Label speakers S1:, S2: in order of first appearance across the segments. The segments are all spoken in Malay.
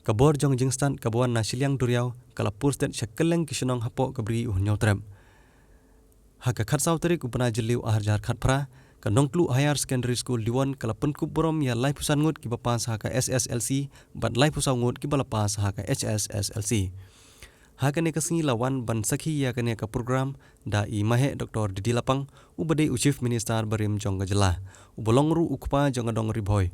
S1: kabor jong jingstan kabuan na siliang duriau kalapur stet syakeleng kisenong hapok kabri uhnyo trem. Haka khatsau tarik upana jeliu ahar jar khat pra kanongklu higher secondary school diwan kalapun kuborom ya lai pusan ngut ki bapas haka SSLC bat lai pusau ngut ki balapas haka HSSLC. Haka ne kasngi lawan ban sakhi ya kane ka program da i mahe Dr. Didi Lapang ubade u Chief Minister Barim Jong Gajala ubolongru ukpa jong adong riboy.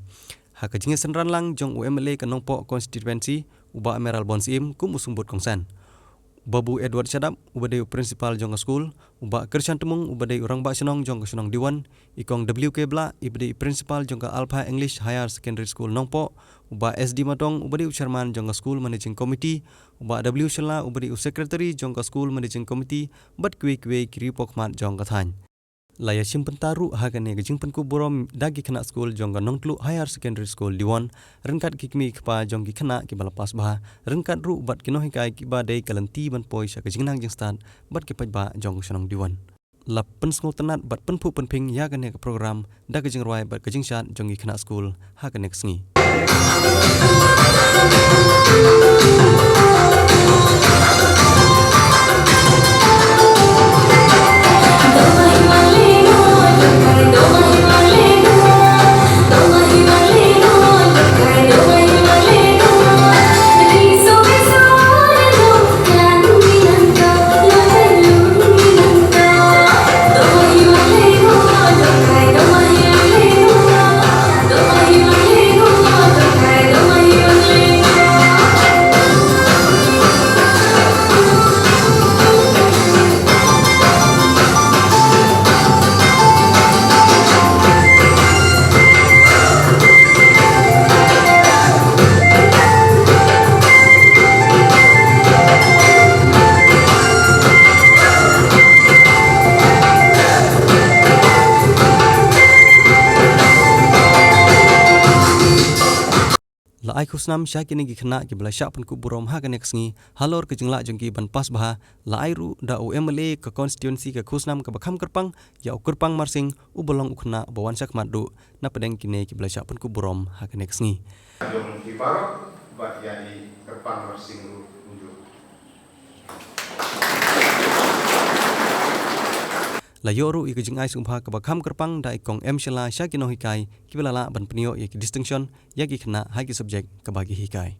S1: Haka jinge senran lang jong UMLA kanongpo constituency uba Emerald Bonsim kum usumbut kongsan. Babu Edward Shadap ubade principal jong school uba Kershan Temung ubade orang ba senong jong senong diwan ikong WK Bla ibade principal jong Alpha English Higher Secondary School Nongpo uba SD Matong ubade chairman jong school managing committee uba W Shela ubade secretary jong school managing committee bat kwe kiri pokmat jong kathan laya simpen taru hagane gajing penku borom dagi kena school jongga nongtlu higher secondary school diwan rengkat kikmi kpa jonggi kena ki balapas bah rengkat ru bat kinohi kai ki ba dei kalanti ban poi sha gajing nang jing stan bat ki paj ba jong sonong diwan la pen sngo tenat bat pen phu pen ping ya gane ka program da gajing roi bat gajing shat jonggi kena school hagane sngi ai khusnam syakini gi khna ki bla syak pun ku burom ha kanek sngi halor ke jingla jongki ban pas bah la airu da UMLA ke constituency ke khusnam ke bakham kerpang ya ukurpang marsing ubolong ukhna bawan syak madu na pedeng kine ki bla syak pun ku burom ha kanek sngi
S2: jong ki barok bat yani kerpang marsing unjuk
S1: la yoru ik jing ai sumpha ke bakham kerpang da ikong Shela syakino hikai ki bla la ban penio ya ki distinction ya ki khna ha ki subject ke bagi hikai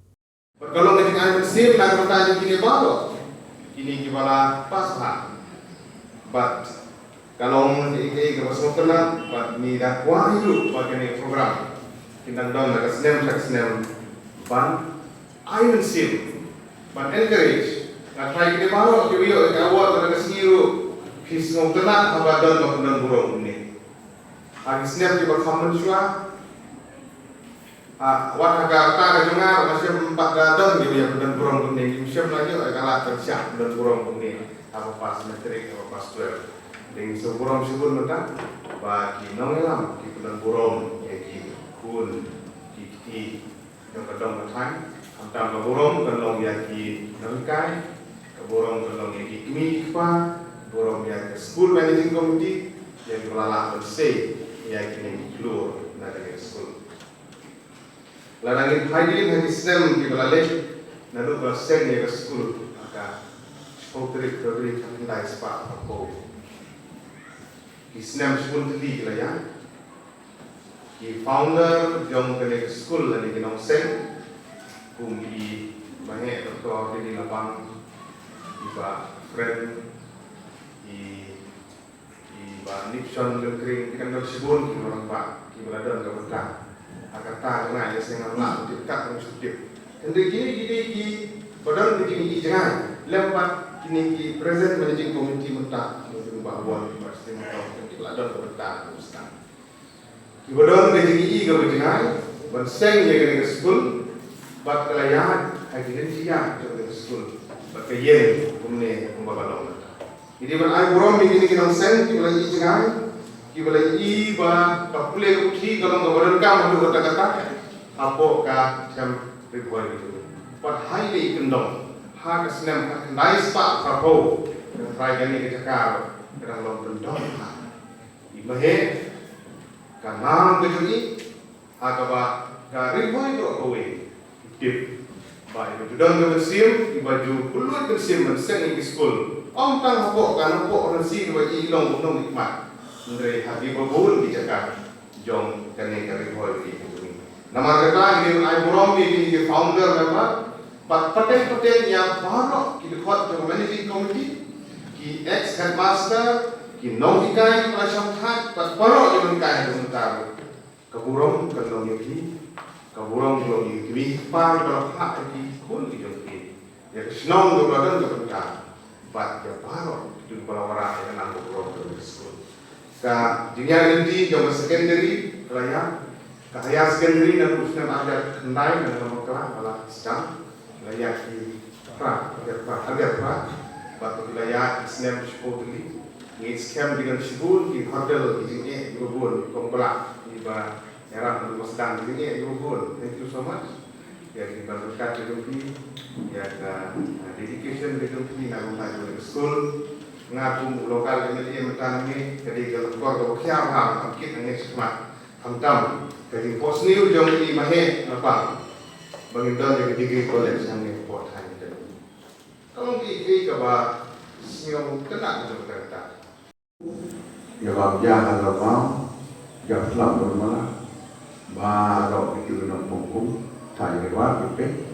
S2: kalau ngajing ai sim la kerta kini barok kini ki bala pas ha bat kalau ngajing ke basmo kena bat ni dah kuah hidup bagi program kindang don la snem ban ai sim ban encourage na try kini barok ki yo ka awak ka sniru Kis ngom tenat abadan makunan burung ini. Agi snap di berkaman juga. Wat agak tak dengar masih 4 dadon dia punya budan burung ini. Masih lagi agak tersiap budan burung ini. Apa pas metrik apa pas 12. Dengan seburung sebut mentang bagi nongelam di budan burung yaitu kun di yang kedong ketang. Antara burung kelong yaki nangkai, burung kelong yaki kmi burung yang school managing committee yang kelala bersih yang kini keluar dari school. Ladangin hadirin hari Islam di Balik nalu bersen yang school maka spotrik dari kendai sepak apa. Islam school tadi kelaya. Ki founder yang kene school lagi kena sen kumpi banyak doktor di lapang iba friend Ba Nixon kering kan bersibun ki orang pak ki berada ke belakang akan tak dengar ya saya ngamla dekat dengan sudip hendek ki badan begini jangan lempat kini ki present managing committee mentak untuk bahawa pasti tahu ki berada ke belakang ustaz ki badan begini ke jangan berseng ya ke school bat kelayan hadirin siap ke school bakayen kumne kumbabalong jadi ban ai burom begini kita sen ki boleh jangan ki boleh ba kapule uthi kalau ngabaran kam hadu kata-kata apo ka jam ribuan itu pat hai le kendong ha ka senam ka nice pa prapo try gani ke cakar kadang long kendong i mahe ka nam ke juri ha ka ba ka ribuan to kowe tip Ba baju dang ke bersim, baju pulut bersim menseng di school. Om tang hapok kan hapok orang si ba ilong unong nikmat. Dari hati berbun di Jakarta. Jong kene kali boy di ini. Nama kata ini I Burom di founder nama. But paten yang baru kita kuat ke managing committee, ki ex headmaster, ki naudikai prasam hat, but baru yang kai sebentar. Keburung kalau ini, keburung kalau ini, par kalau hak ini pun dijumpai. Ya senang tu belakang tu bentar. But ya baru itu orang yang nak keburung ke sekolah. Ka junior nanti jam secondary kelaya, ka higher secondary dan usna ada kendai dan nama kelas malah sedang kelaya di ada batu kelaya islam sepuluh ni scam dengan sebul di hotel di sini di Ubud kompla di ba era di sedang di sini di Ubud. Thank you so much. Ya di berkat itu ya dedication itu nak membantu school ngapung lokal kami dia mentanami jadi kalau kau kiam ham angkit angin semat hamtam jadi pos new jom di mahe apa bangindon jadi degree college angin port hanya jadi kalau di kaba siang tenang tu kata
S3: ya babja kalau mau ya selam bermalah baru itu nak punggung tanya lewat itu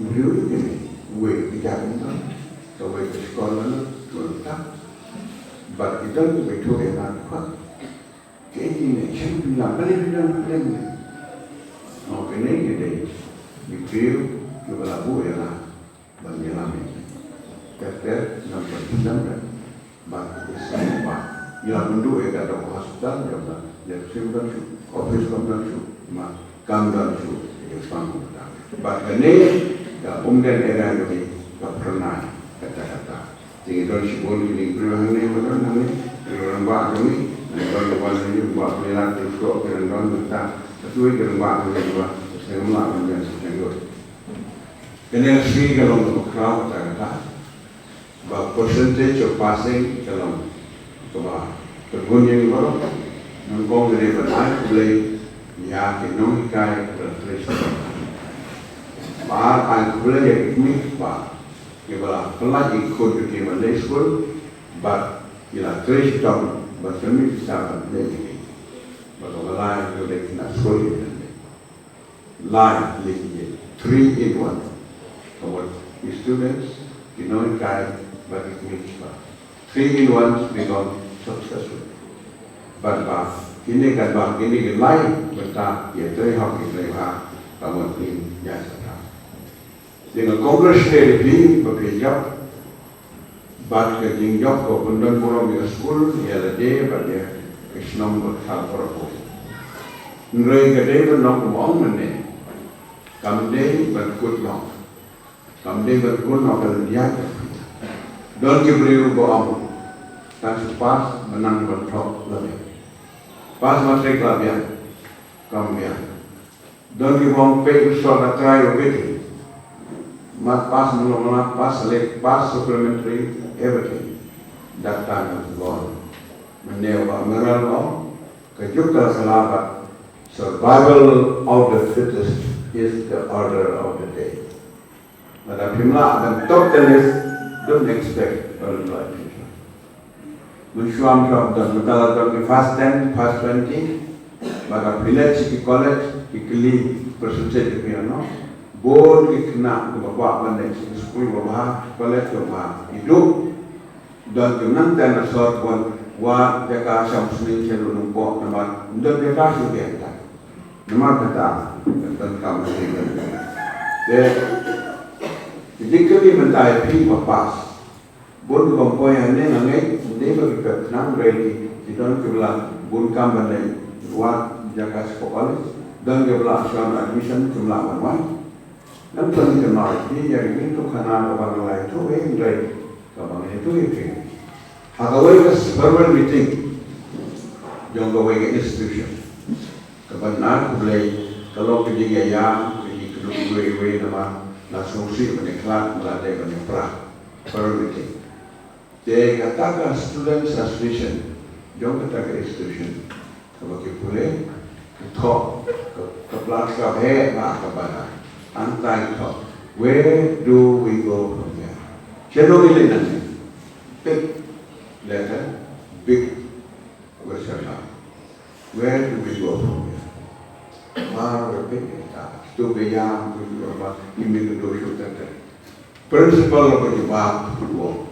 S3: beliau ini gue bicara itu kalau ke sekolah but it doesn't be too hard. Ini macam bilang, balik. Oh, kena jadi, mikir, kita labu ialah menyelam. Kata nampak tidak, bagi semua. Ia mundur ia kata hospital, dia simpan tu, office komputer tu, kamdan tu, dia sanggup. But kena, dah umdan era ini, tak pernah kata-kata. Jadi kalau sebelum ini berulang ni, berulang bahagian ni, kalau bahagian ni buat pilihan terus berulang kita, sesuai dengan bahagian juga, saya melakukan yang sesuai. Kena sih kalau untuk crowd kata, bahawa percentage of passing kalau kegunjung baru, nongkong dari penai boleh ya kenong kai terus. Bahkan boleh jadi mikir. Kebala kelas ikut ke Malay school, but kila trace down, but kami bisa belajar. Bagaimana kita nak school ini? Line lagi 3 in 1. Our students, kita kai bagi kita. 3 in 1 become successful. But ini kan ini line kita ya terhak kita kamu ini jasa. Dengan Congress ni bekerja, bad kerja job ko bundan pulang di school, ya lagi pada Islam berkhal perapun. Ngai kedai bernok kemang mana, kamdei berkut nok, kamdei berkut nok kalau dia, don kiberiu boam, tak pas menang bertok lebih, pas matrik lebih, kambian, don kibong pay usah try obeti. Mat pass mula pass select pass supplementary everything that time was gone. Menewa meral kejuka selamat survival of the fittest is the order of the day. Pada pimla dan totalis don't expect early life. Mensuam job dan mentalkan ke fast 10, fast 20, maka village ke college ke keli percentage piano. Bon kena bapak mandai sekolah bapak kolej bapak hidup dan jangan tanah sor pun wa jaka samsung celu numpuk nama dan jaka sudah tak nama kata tentang kamu ini jadi kami mentai pi bapak bon kompoyan ni nangai ni bagi kenang ready tidak kebelah bon kamu mandai wa jaka sekolah dan kebelah soal admission jumlah mana Nanti kenal ini jadi itu karena orang lain itu enggak, kawan itu itu. Hagawai kes verbal meeting, jangan gawai ke institution. Kebenar boleh kalau kerja gaya, kerja kedua nama nasumsi meniklat melalui menyeprak verbal meeting. Jadi katakan student association, jangan katakan institution. Kalau kita boleh, ke top, ke pelakar hebat kepada. Antai top Where do we go from here? Chano ile big letter, big question mark. Where do we go from here? Far big to be young, to be about, principle of the bar football.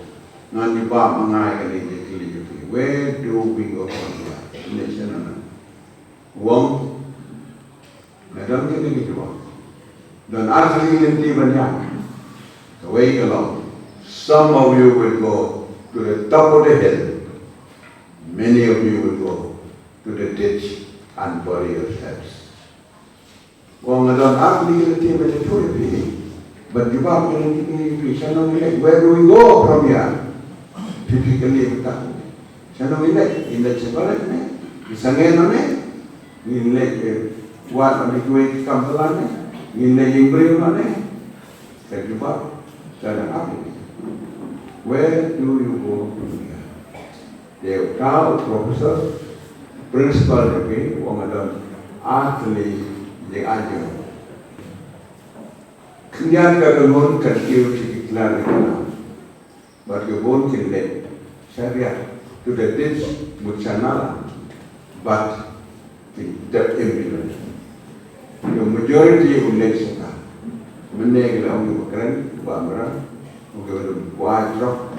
S3: Not the bar mangai and where do we go from here? Nation Wong, Madam Kennedy. Don't ask me even young. The way along. Some of you will go to the top of the hill. Many of you will go to the ditch and bury yourselves. Wong don't ask me but you are going to where do we go from here? Typically, in the Chevrolet, Sangenone, in Lake, what are the way to come to London? In the Imbriumane, that you are, where do you go from here? They have proud professor, principal, Womadon, actually, the argument. Kenyan kagumon kerjiu cikiklar itu, bergabung kini syariat to the ditch muchanala, but the immigrant. The majority of Mexico, mendek orang bukan, bamra, bukan buat rock,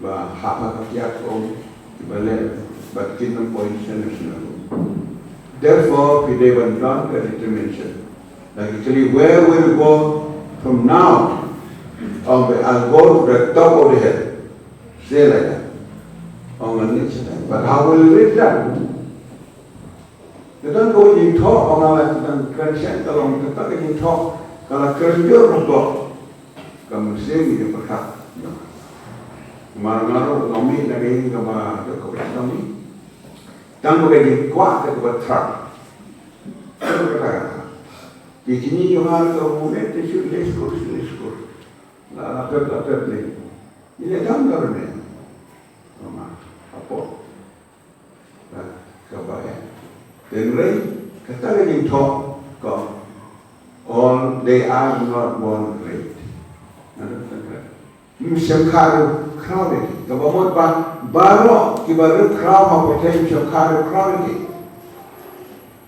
S3: bah hapa kakiat om, balik, but kingdom position national. Therefore, we dewan down the determination. Like actually, where will we go? From now, I'll go to the top of the hill. Say like that. But how will you reach that? They don't go in talk on a consent along the talk in talk. Kalau kerja untuk kamu sendiri yang berhak. Malu kami lagi kama dekat kami. Tanpa kami kuat dekat truck. Di sini juga kemudian tisu leskur. Lapar ni. Ini gambar ni. Apa? Kebayang. Dan kata lagi talk kau. All they are not born great. Syamkaru crowded. Kabamot baru kibaru crowd apa time syamkaru crowded.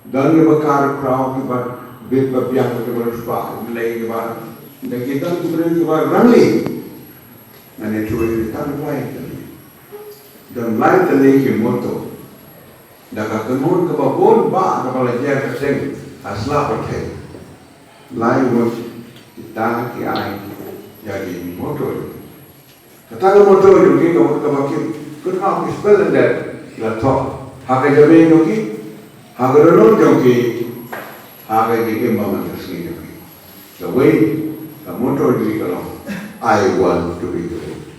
S3: Dan kibaru crowd kibaru bit babiang kibaru spa mulai kibaru. Dan kita kibaru rangli. Dan itu kita lain. Dan lain tadi kimoto. Dan kemudian kababon kepala dia keseng asla pakai. Lain was kita kiai jadi motor. Kata motor juga kamu makin kenapa spell that la talk. Hakai jadi nuki, hakai dulu jadi hakai jadi mama tersendiri. The way the motor juga kalau I want to be great.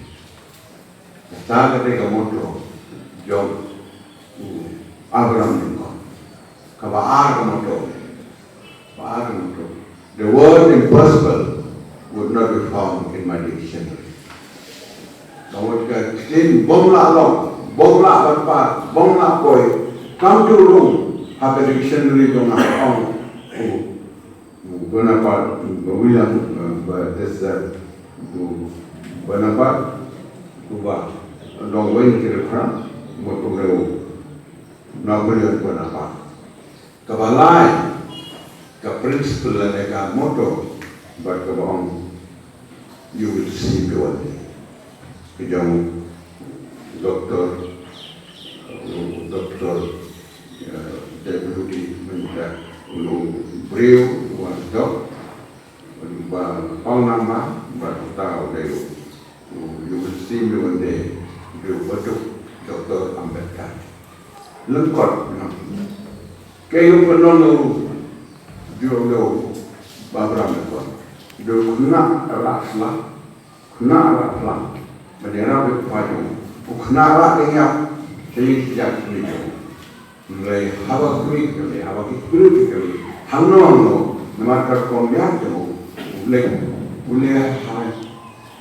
S3: Kata ketika motor jom Abraham Lincoln. Kabar motor. The word impossible would not be found in my dictionary. Kamu jika bomla long, bomla berpat, bomla koi, come to room, have a dictionary dong ang berapa William this berapa ubah dong win kira kira mau pengeru, Napoleon berapa kabalai. The principle and the motto, but you will see the one day. Young doctor, deputy, brave was dog, all nama, but you will see me one day. You go to Dr. Ambedkar. Look what, kayo penolong. Dulu Babram itu, dulu kena raslah, bendera berpaju, kena rasnya sejak itu, mulai hawa kulit kali, hangno, nama terkombian tu, boleh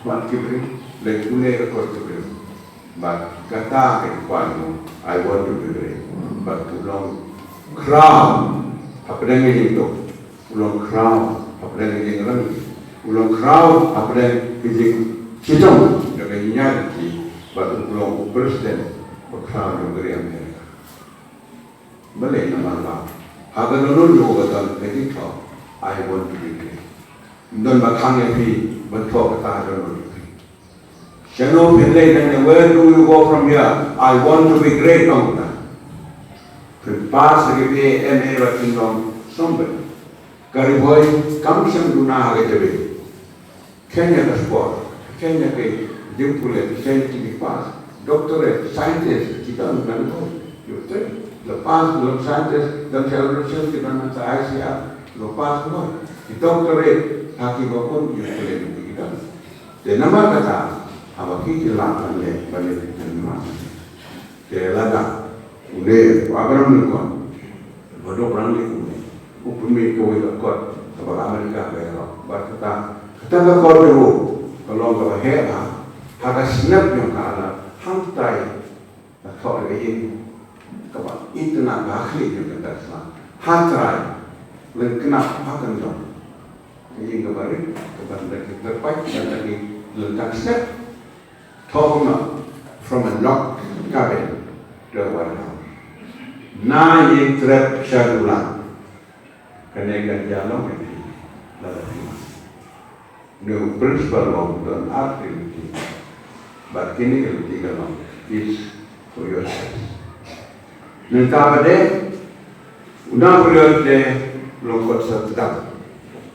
S3: buat kibri, boleh rekod kibri, but kata kepanu, I want to be great, but pulang crown, apa dengan itu? Pulang crown, apa dengan yang lain? ulang crowd apa yang kita citong dengan nyari batu ulang presiden crowd yang beri Amerika. Boleh nama lah. Agar nurul juga dalam ketika I want to be great. Don bakang yang pi bentuk kata nurul. Shano pinlay dan where do you go from here? I want to be great on that. Pas lagi pe MA batin dong somber. Kariboy kamsam duna hage jabe. Kenya ka sport. Kenya ke dimpule Kenya ki pas. Doctor scientist kita ngan ko. Yote lepas belum scientist dan celebration kita nak Asia lepas ko. Doctor haki bapun dimpule kita. Dan nama kata apa kita lakukan le balik nama. Kelada ule abaram nikon. Bodoh orang ni upumi ko ila kot tabak Amerika pero berkata kata kau dulu kalau kau hera haka snap yang kala hantai atau lagi kau itu nak bahli yang kata sah hantai lengkap akan dong ini kembali kepada terbaik dan lagi lengkap snap tahu from a lock cabin to a White House na yang trap syadulan kenaikan jalan ini lalu new principle of the activity but clinical is for yourself. Nentang ada udah beliau de longkot sedang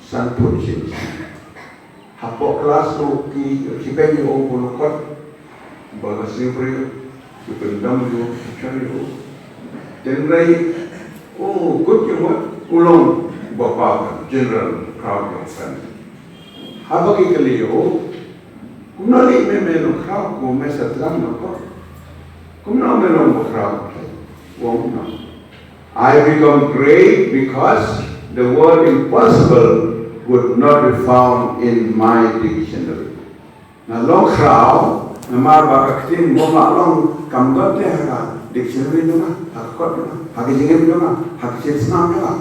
S3: sanpun sini hapok kelas tu ki penyu orang longkot bahasa beliau dipendam tu cari tu dan rai good yang ulong bapa general crowd yang fan. Apa kita lihat? Kunali memang crowd ko masa terang nak. Kumna memang crowd. Wong I become great because the word impossible would not be found in my dictionary. Na long crowd, nama bakatin mo long kamdot ha dictionary tu na, hakot tu na, hakijingin tu na, hakijisnam tu na.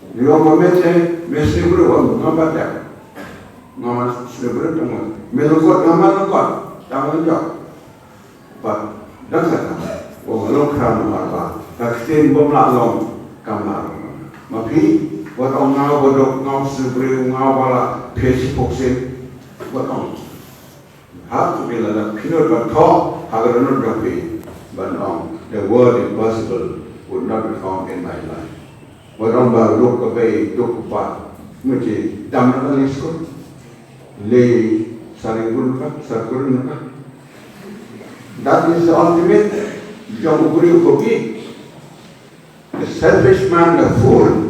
S3: Dia memete mesti bulu ngapa tak? Ngama sebelum tengok. Melukot ngama lekot, tangan jauh. But dah kata, long crowd nama kaktin bomla long kamar. Mapi, buat orang ngau bodok ngau sebelum ngau bala pesi poksin, buat orang. Hak bila nak pinut bertok, agar nak dapat. But the word impossible would not be found in my life. Orang baru duk kepai duk kupat, macam dam nak liskut, lay saripun kan, saripun kan. That is the ultimate. Jom beri kopi. The selfish man, the fool,